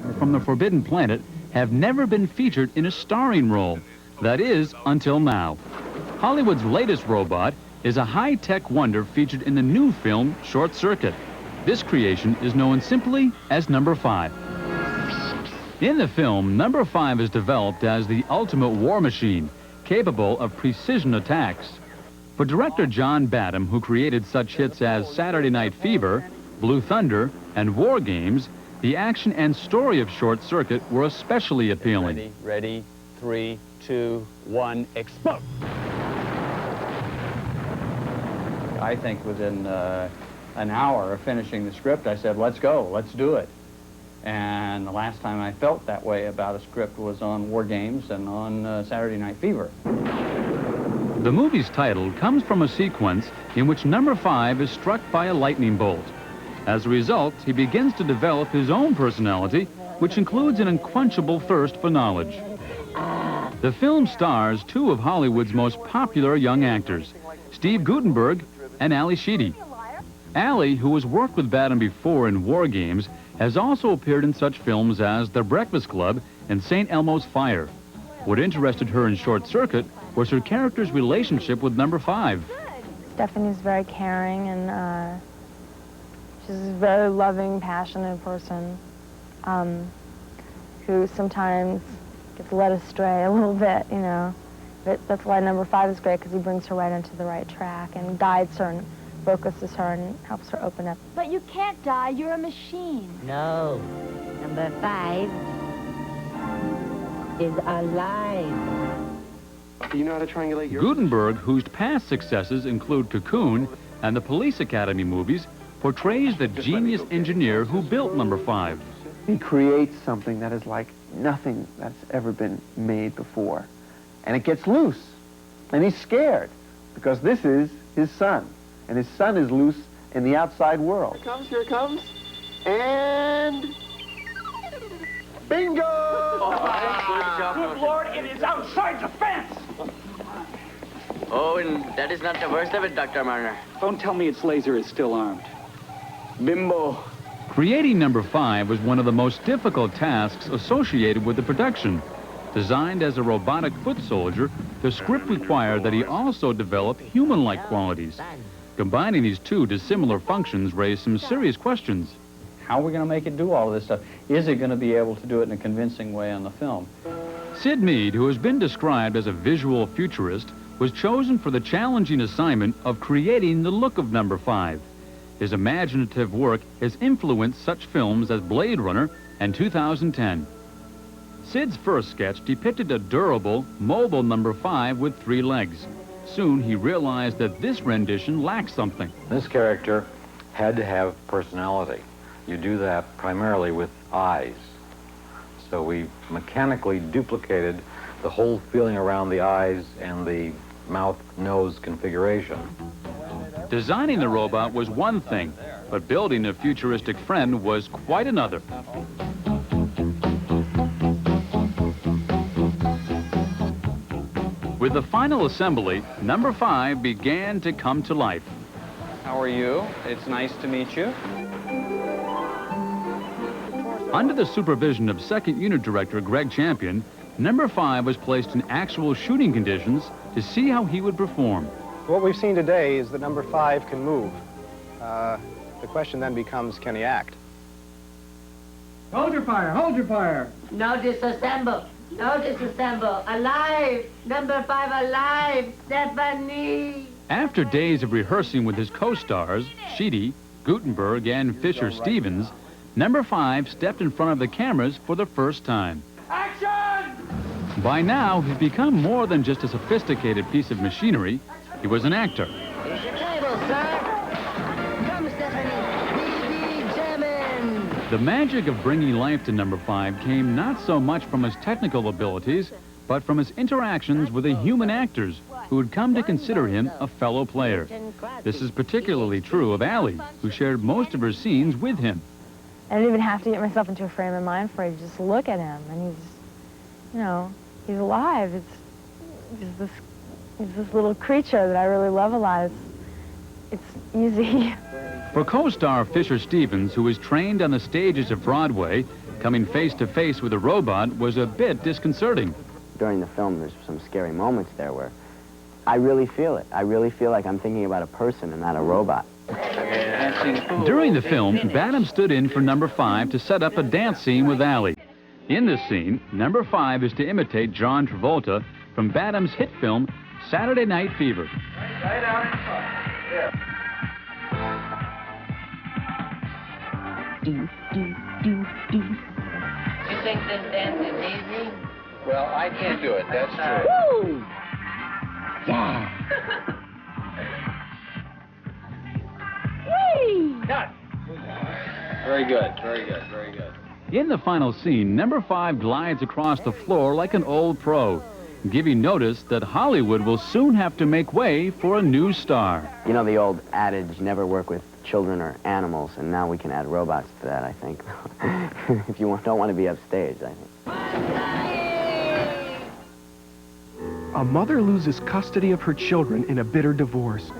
from the Forbidden Planet have never been featured in a starring role. That is, until now. Hollywood's latest robot is a high-tech wonder featured in the new film Short Circuit. This creation is known simply as Number 5. In the film, Number 5 is developed as the ultimate war machine, capable of precision attacks. For director John Badham, who created such hits as Saturday Night Fever, Blue Thunder, and War Games, the action and story of Short Circuit were especially appealing. Ready, 3, 2, 1, explode! I think within an hour of finishing the script, I said, let's go, let's do it. And the last time I felt that way about a script was on War Games and on Saturday Night Fever. The movie's title comes from a sequence in which Number 5 is struck by a lightning bolt. As a result, he begins to develop his own personality, which includes an unquenchable thirst for knowledge. The film stars two of Hollywood's most popular young actors, Steve Guttenberg and Ali Sheedy. Ali, who has worked with Badham before in War Games, has also appeared in such films as The Breakfast Club and St. Elmo's Fire. What interested her in Short Circuit was her character's relationship with Number 5. Stephanie's very caring and she's a very loving, passionate person who sometimes gets led astray a little bit, you know. But that's why Number 5 is great, because he brings her right into the right track and guides her and focuses her and helps her open up. But you can't die, you're a machine. No, Number 5 is alive. Do you know how to triangulate your... Guttenberg, whose past successes include Cocoon and the Police Academy movies, portrays the genius engineer who built Number 5. He creates something that is like nothing that's ever been made before. And it gets loose. And he's scared, because this is his son. And his son is loose in the outside world. Here it comes. And... bingo! Good Lord, it is outside the fence! Oh, and that is not the worst of it, Dr. Marner. Don't tell me its laser is still armed. Bimbo. Creating Number 5 was one of the most difficult tasks associated with the production. Designed as a robotic foot soldier, the script required that he also develop human-like qualities. Combining these two dissimilar functions raised some serious questions. How are we going to make it do all of this stuff? Is it going to be able to do it in a convincing way on the film? Sid Mead, who has been described as a visual futurist, was chosen for the challenging assignment of creating the look of Number 5. His imaginative work has influenced such films as Blade Runner and 2010. Sid's first sketch depicted a durable, mobile Number 5 with 3 legs. Soon he realized that this rendition lacked something. This character had to have personality. You do that primarily with eyes. So we mechanically duplicated the whole feeling around the eyes and the mouth-nose configuration. Designing the robot was one thing, but building a futuristic friend was quite another. With the final assembly, Number 5 began to come to life. How are you? It's nice to meet you. Under the supervision of Second Unit Director Greg Champion, Number 5 was placed in actual shooting conditions to see how he would perform. What we've seen today is that Number 5 can move. The question then becomes, can he act? Hold your fire, hold your fire! No disassemble. No disassemble. Alive! Number 5 alive! Stephanie! After days of rehearsing with his co-stars, Sheedy, Guttenberg, and Fisher-Stevens, Number 5 stepped in front of the cameras for the first time. Action! By now, he's become more than just a sophisticated piece of machinery. He was an actor. Here's your table, sir. Come, Stephanie. BB German. The magic of bringing life to Number 5 came not so much from his technical abilities, but from his interactions with the human actors who had come to consider him a fellow player. This is particularly true of Ali, who shared most of her scenes with him. I didn't even have to get myself into a frame of mind for it. Just look at him, and he's, you know, he's alive. He's this little creature that I really love a lot. It's easy. For co-star Fisher-Stevens, who is trained on the stages of Broadway, Coming face to face with a robot was a bit disconcerting. During the film, there's some scary moments there where I really feel it. I really feel like I'm thinking about a person and not a robot. During the film, Badham stood in for number 5 to set up a dance scene with Allie. In this scene, number 5 is to imitate John Travolta from Badham's hit film, Saturday Night Fever. Right down in front. There. You think this dance is easy? Well, I can't do it, that's true. Woo! Yeah. Cut. Very good, very good, very good. In the final scene, number 5 glides across the floor like an old pro, giving notice that Hollywood will soon have to make way for a new star. You know the old adage, never work with children or animals, and now we can add robots to that, I think. If you don't want to be upstaged, I think. A mother loses custody of her children in a bitter divorce.